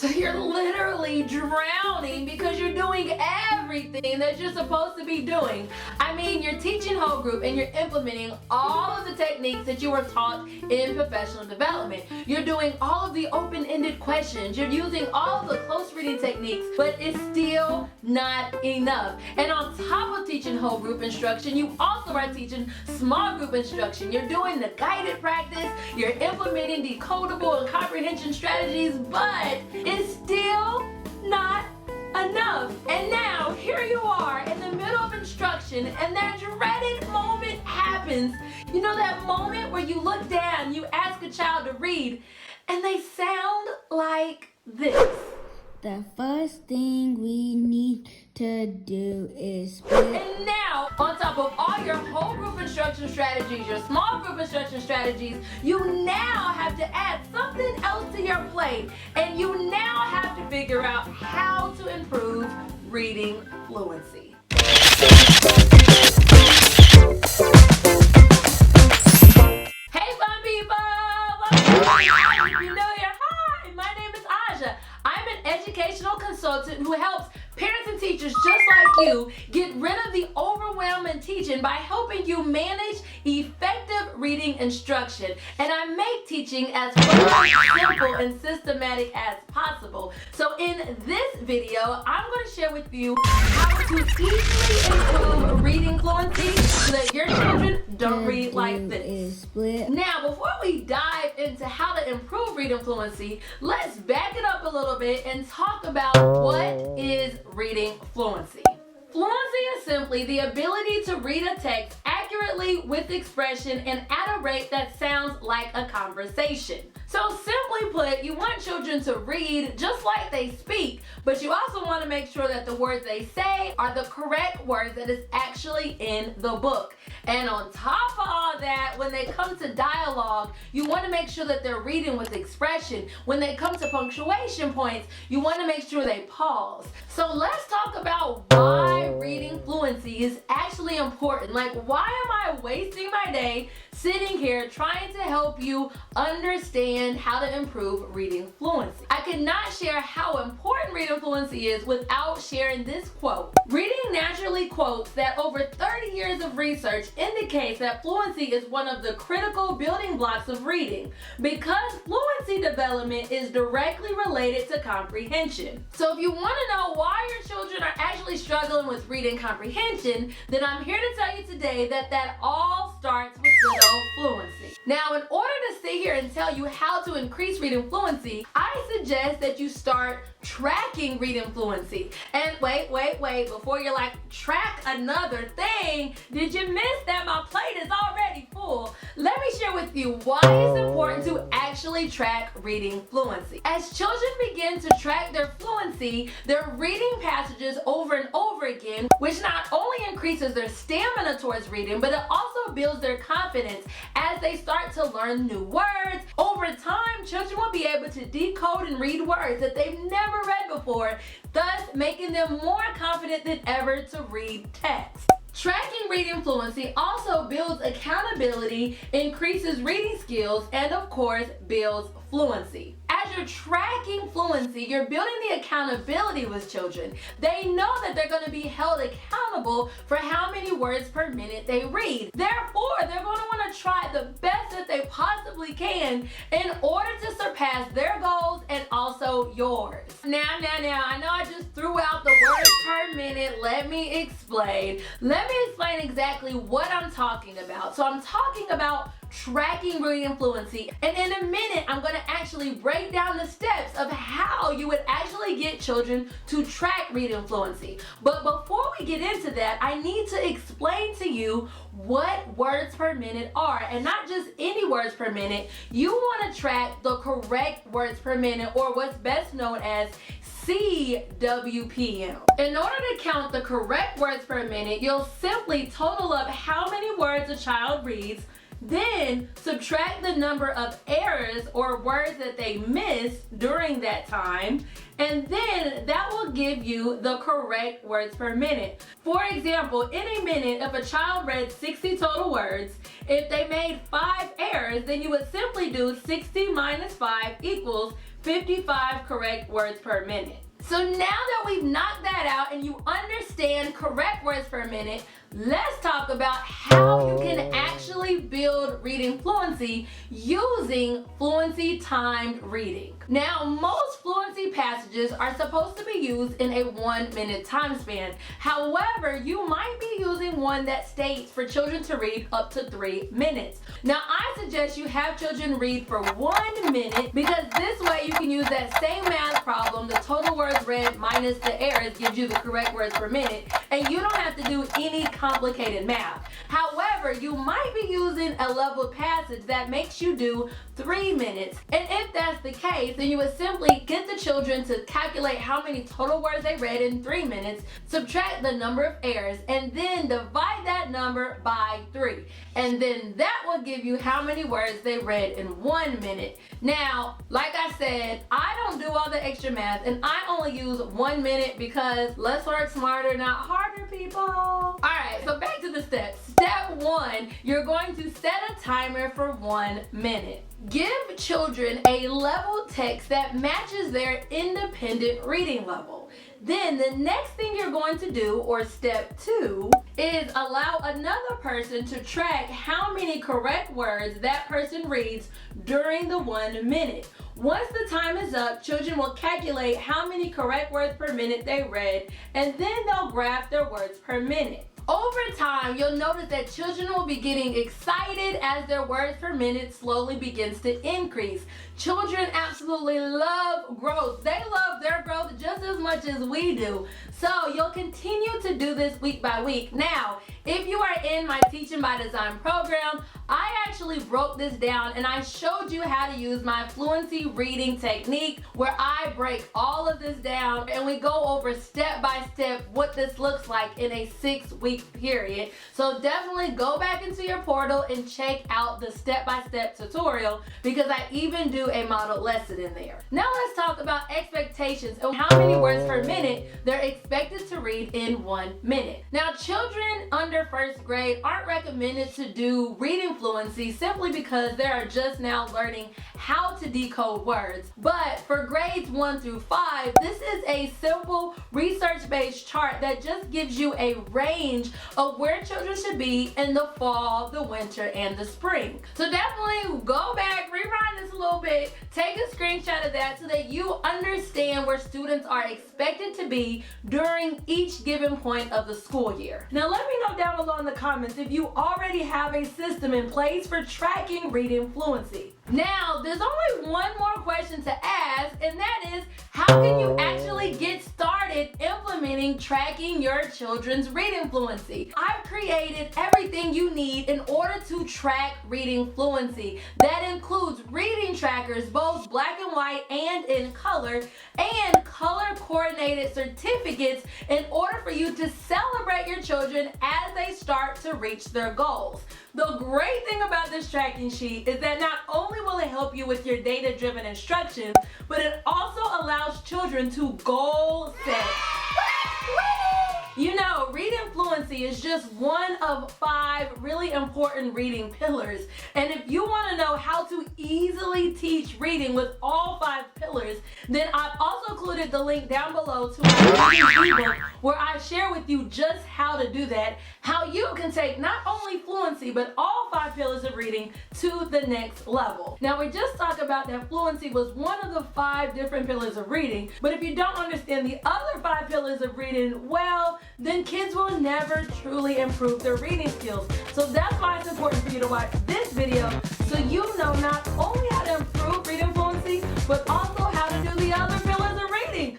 So you're literally drowning because you're doing everything that you're supposed to be doing. I mean, you're teaching whole group and you're implementing all of the techniques that you were taught in professional development. You're doing all of the open-ended questions. You're using all of the close reading techniques, but it's still not enough. And on top of teaching whole group instruction, you also are teaching small group instruction. You're doing the guided practice, you're implementing decodable and comprehension strategies, but it's still not enough. And now here you are in the middle of instruction and that dreaded moment happens. You know that moment where you look down, you ask a child to read, and they sound like this. The first thing we need to do is split. And now, on top of all your whole group instruction strategies, your small group instruction strategies, you now have to add something else to your plate. And you now have to figure out how to improve reading fluency. Hey fun people! Welcome to you know here. Hi, my name is Aja. I'm an educational consultant who helps parents and teachers just like you get rid of the overwhelm in teaching by helping you manage effective reading instruction. And I make teaching as fun, simple, and systematic as possible. So in this video, I'm going to share with you how to easily improve reading fluency so that your children don't read like this. Now, before we dive into how to improve reading fluency, let's back it up a little bit and talk about what is reading fluency. Fluency is simply the ability to read a text accurately with expression and at a rate that sounds like a conversation. So simply put, you want children to read just like they speak, but you also want to make sure that the words they say are the correct words that is actually in the book. And on top of all that, when they come to dialogue, you want to make sure that they're reading with expression. When they come to punctuation points, you want to make sure they pause. So let's talk about why reading fluency is actually important. Like, why am I wasting my day sitting here trying to help you understand how to improve reading fluency? I could not share how important reading fluency is without sharing this quote. Reading Naturally quotes that over 30 years of research indicates that fluency is one of the critical building blocks of reading because fluency development is directly related to comprehension. So if you want to know why your children are actually struggling with reading comprehension, then I'm here to tell you today that all starts with good old fluency. Now, in order to sit here and tell you how to increase reading fluency, I suggest that you start tracking reading fluency. And wait, before you're like, track another thing, did you miss that my plate is already full? Let me share with you why it's important to actually track reading fluency. As children begin to track their fluency, they're reading passages over and over again, which not only increases their stamina towards reading, but it also builds their confidence as they start to learn new words. Over time, children will be able to decode and read words that they've never read before, thus making them more confident than ever to read text. Tracking reading fluency also builds accountability, increases reading skills, and of course, builds fluency. As you're tracking fluency, you're building the accountability with children. They know that they're going to be held accountable for how many words per minute they read. Therefore, they're going to want to try the best that they possibly can in order to surpass their goals and also yours. Now, I know I just threw out the words per minute. Let me explain. Let me explain exactly what I'm talking about. So I'm talking about tracking reading fluency, and in a minute I'm going to actually break down the steps of how you would actually get children to track reading fluency. But before we get into that, I need to explain to you what words per minute are, and not just any words per minute. You want to track the correct words per minute, or what's best known as CWPM. In order to count the correct words per minute, you'll simply total up how many words a child reads, then subtract the number of errors or words that they missed during that time, and then that will give you the correct words per minute. For example, in a minute, if a child read 60 total words, if they made 5 errors, then you would simply do 60 minus 5 equals 55 correct words per minute. So now that we've knocked that out and you understand correct words per minute, let's talk about how you can actually build reading fluency using Fluency timed reading. Now, most Fluency passages are supposed to be used in a 1-minute time span. However, you might be using one that states for children to read up to 3 minutes. Now, I suggest you have children read for 1 minute because this way you can use that same math problem, the total words read minus the errors gives you the correct words per minute, and you don't have to do any complicated math. However, you might be using a leveled passage that makes you do 3 minutes. And if that's the case, then you would simply get the children to calculate how many total words they read in 3 minutes, subtract the number of errors, and then divide that number by 3. And then that will give you how many words they read in 1 minute. Now, like I said, I don't do all the extra math, and I only use 1 minute because let's work smarter, not harder, people. All right, so back to the steps. Step 1, you're going to set a timer for 1 minute. Give children a level text that matches their independent reading level. Then the next thing you're going to do, or step 2, is allow another person to track how many correct words that person reads during the 1 minute. Once the time is up, children will calculate how many correct words per minute they read, and then they'll graph their words per minute. Over time, you'll notice that children will be getting excited as their words per minute slowly begins to increase. Children absolutely love growth. They love their growth just as much as we do. So you'll continue to do this week by week. Now, if you are in my Teaching by Design program, I actually broke this down and I showed you how to use my Fluency reading technique where I break all of this down and we go over step by step what this looks like in a 6-week period. So definitely go back into your portal and check out the step-by-step tutorial because I even do a model lesson in there. Now let's talk about expectations and how many words per minute they're expected to read in 1 minute. Now, children under 1st grade aren't recommended to do reading fluency simply because they are just now learning how to decode words. But for grades 1 through 5, this is a simple research-based chart that just gives you a range of where children should be in the fall, the winter, and the spring. So definitely go back, rewind this a little bit, take a screenshot of that so that you understand where students are expected to be during each given point of the school year. Now let me know down below in the comments if you already have a system in place for tracking reading fluency. Now, there's only one more question to ask, and that is, how can you actually get started implementing tracking your children's reading fluency? I've created everything you need in order to track reading fluency. That includes reading trackers, both black and white and in color, and color-coordinated certificates in order for you to celebrate your children as they start to reach their goals. The great thing about this tracking sheet is that not only will it help you with your data-driven instructions, but it also allows children to goal set. You know, reading fluency is just one of 5 really important reading pillars. And if you want to know how to easily teach reading with all 5 pillars, then I've also included the link down below to my reading ebook where I share with you just how to do that, how you can take not only fluency, but all 5 pillars of reading to the next level. Now, we just talked about that fluency was one of the 5 different pillars of reading, but if you don't understand the other 5 pillars of reading, well, then kids will never truly improve their reading skills. So that's why it's important for you to watch this video so you know not only how to